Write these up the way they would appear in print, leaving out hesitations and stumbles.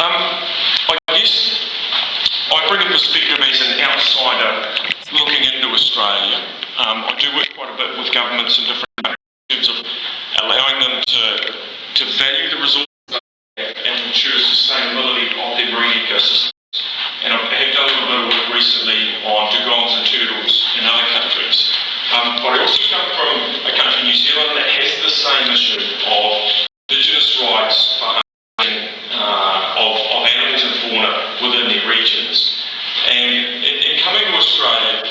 I guess I bring a perspective as an outsider looking into Australia. I do work quite a bit with governments in different countries in terms of allowing them to value the resources and ensure sustainability of their marine ecosystems. And I've done a little bit of work recently on dugongs and turtles in other countries. But I also come from a country, New Zealand, that has the same issue of Indigenous rights for hunting of animals and fauna within their regions. And in coming to Australia,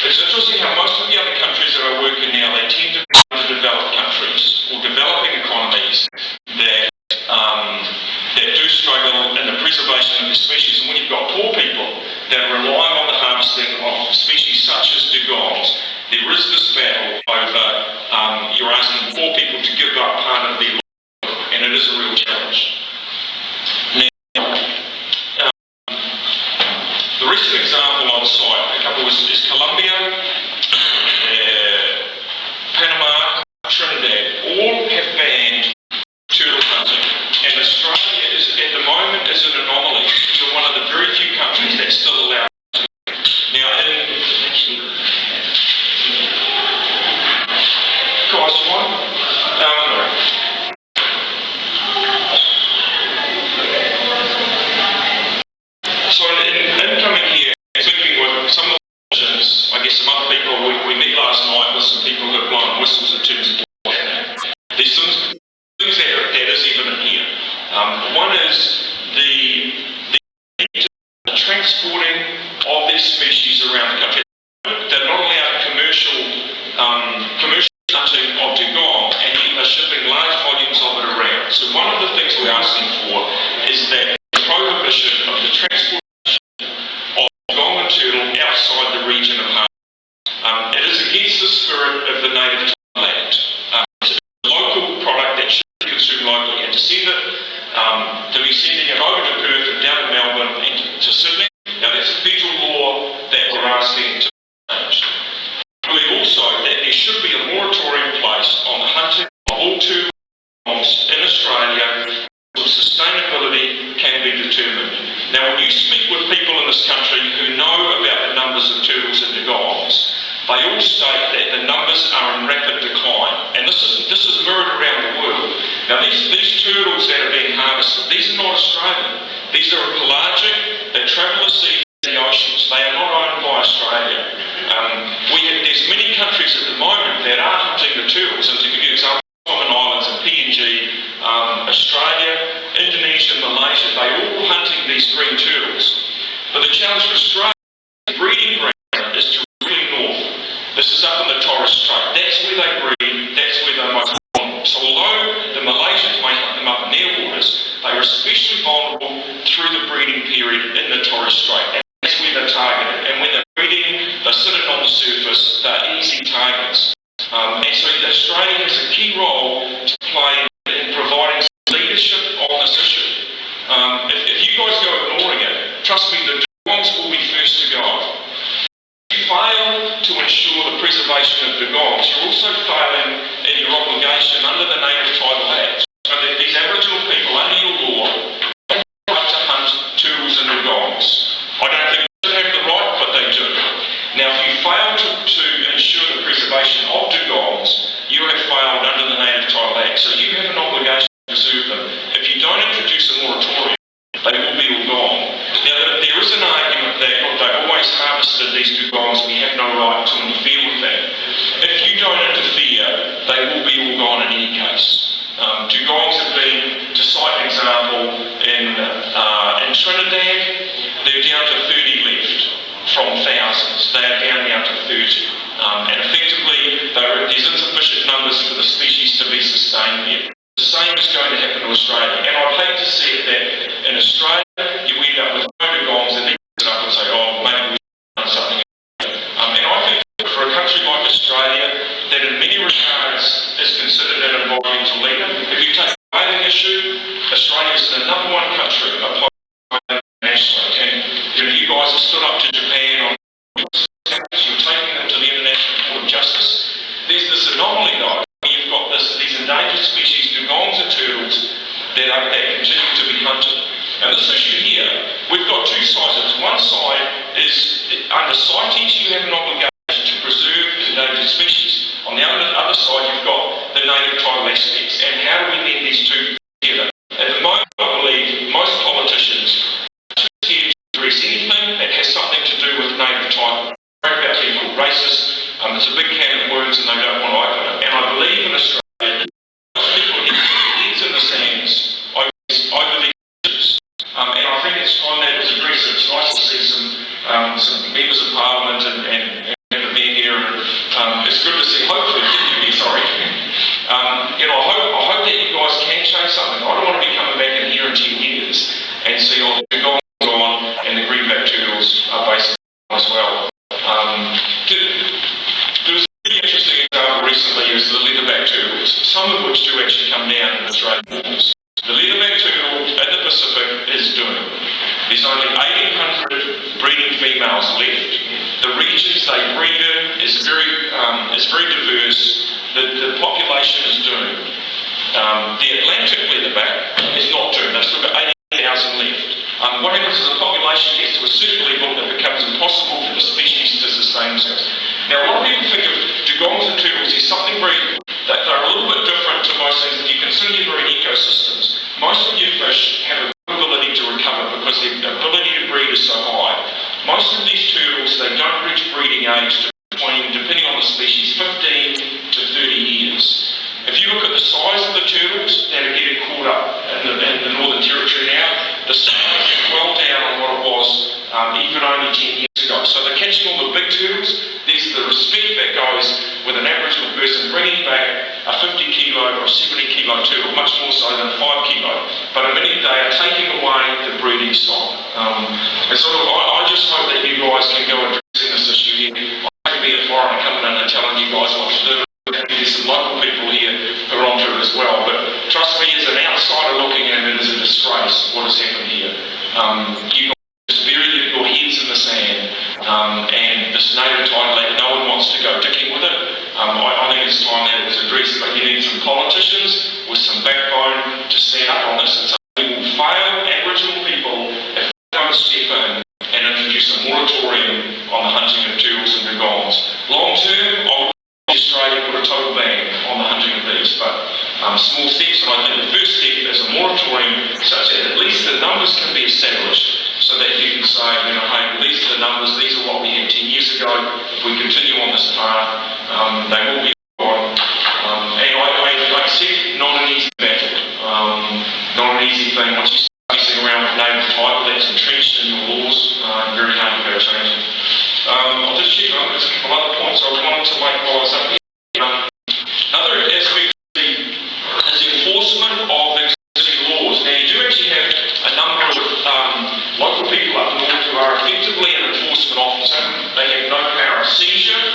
it's interesting how most of the other countries that I work in now, they tend to be developed countries or developing economies that do struggle in the preservation of the species. And when you've got poor people that are relying on the harvesting of species such as dugongs, there is this battle over you're asking poor people to give up part of their life, and it is a real challenge. The recent example on site, a couple is Colombia, Panama, Trinidad, all have banned turtle hunting, and Australia is at the moment is an anomaly. We're one of the very few countries that still allow it. Now, So in coming here, speaking with some of the politicians, I guess some other people, we met last night with some people who have blown whistles in terms of what's happening. There's some things that is evident here. One is the transporting of these species around the country. They're not allowed commercial hunting of dugong, and yet they're shipping large volumes of it around. So one of the things we're asking for is that the prohibition of the transportation of dugong and turtle outside the region of harm. It is against the spirit of the native land. It's a local product that should be consumed locally, and to send it, to be sending it over to Perth and down to Melbourne and to Sydney. Now that's a federal law that we're asking to change. I believe also that there should be a moratorium placed on the hunting of all turtles in Australia so sustainability can be determined. Now when you speak with people in this country who know about the numbers of turtles and dugongs, they all state that the numbers are in rapid decline, and this is mirrored around the world. Now these turtles that are being harvested, these are not Australian. These are pelagic, they travel the seas and the oceans. They are not owned by Australia. There's many countries at the moment that are hunting the turtles, and to give you examples, Solomon Islands and PNG, Australia, Indonesia, Malaysia, they're all hunting these green turtles. But the challenge for Australia, the breeding ground is directly north. This is up in the Torres Strait. That's where they breed, that's where they're most vulnerable. So although the Malaysians may hunt them up in their waters, they are especially vulnerable through the breeding period in the Torres Strait. And that's where they're targeted. And when they're breeding, they're sitting on the surface, they're easy targets. And so Australia has a key role to play in providing leadership on this issue. If you guys go ignoring it, trust me, the dugongs will be first to go. If you fail to ensure the preservation of dugongs, you're also failing in your obligation under the Native Title Act. So that these Aboriginal people, under your law, have the right to hunt turtles and dugongs. I don't think they have the right, but they do. Now, if you fail to ensure the preservation of dugongs, you have failed under the Native Title Act. So you have an obligation to preserve them. If you don't introduce a moratorium, they will be all gone. Now, there is an And this issue here, we've got two sides. One side is, under CITES, you have an obligation to preserve endangered species. On the other side, you've got the native title aspects. And how do we blend these two together? At the moment, I believe most politicians are too scared to address anything that has something to do with native title. They're about being called racist. It's a big can of worms and they don't want to open it. And I believe in Australia, most people get their heads in the sands over these issues. And I think it's time that it was addressed. It's nice to see some members of Parliament and the mayor here. It's good to see, hopefully, sorry. I hope that you guys can change something. I don't want to be coming back in here in 10 years and see all the dugongs on and the greenback turtles are basically as well. There was a really interesting example recently is the leatherback turtles, some of which do actually come down in Australian waters. The leatherback turtle in the Pacific is doomed. There's only 1,800 breeding females left. The regions they breed in is very diverse. The population is doomed. The Atlantic leatherback is not doomed. They've still got 80,000 left. What happens is the population gets to a certain level that becomes impossible for the species to sustain themselves. Now, a lot of people think of dugongs and turtles as something that they're a little bit different to most things. If you consider your marine ecosystems, most of your fish have a good ability to recover because their ability to breed is so high. Most of these turtles, they don't reach breeding age depending on the species, 15 to 30 years. If you look at the size of the turtles that are getting caught up in the Northern Territory now, the size is well down on what it was even only 10 years ago. So they're catching all the big turtles. There's the respect that goes with an Aboriginal person bringing back a 50 kilo or 70 kilo turtle, much more so than a 5 kilo. But a minute they are taking away the breeding stock. And so I just hope that you guys can go addressing this issue here. I can be a foreigner coming in and telling you guys what to do. There's some local people here who are onto it as well, but trust me, as an outsider looking at it, it is a disgrace what has happened here. You guys just bury your heads in the sand, and this native title act, no one wants to go dicking with it. I think it's time that it was addressed, but you need some politicians with some backbone to stand up on this, and something will fail Aboriginal people if they don't step in and introduce a moratorium on the hunting of turtles and dugongs. Long term, I would Australia put a total ban on the hunting of these, but small steps, and I think the first step is a moratorium such that at least the numbers can be established so that you can say, hey, these are the numbers, these are what we had 10 years ago. If we continue on this path, they will be gone. And I accept not an easy battle, not an easy thing. Once you start messing around with native title, that's entrenched in your laws, very hard to go changing. I'll just check on there's a couple other points I wanted to make while I was up here. Another aspect is the enforcement of existing laws. Now, you do actually have a number of local people up north who are effectively an enforcement officer. They have no power of seizure,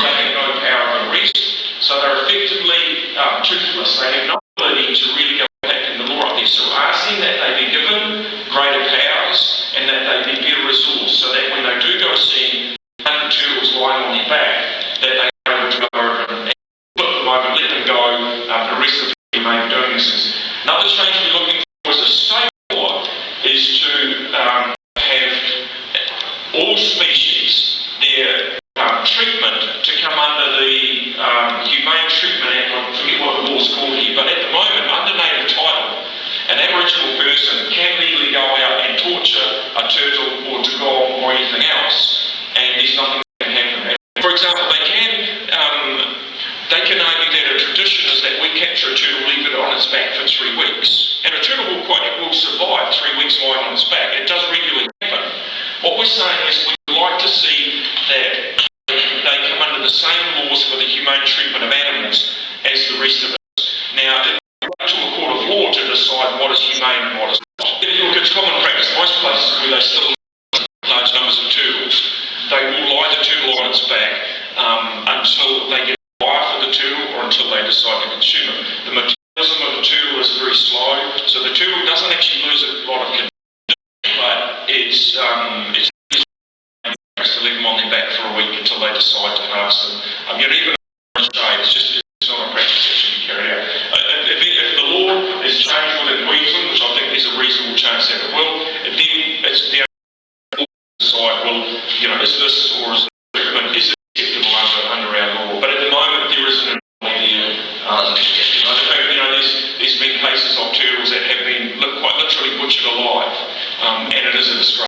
they have no power of arrest, you know, is this or is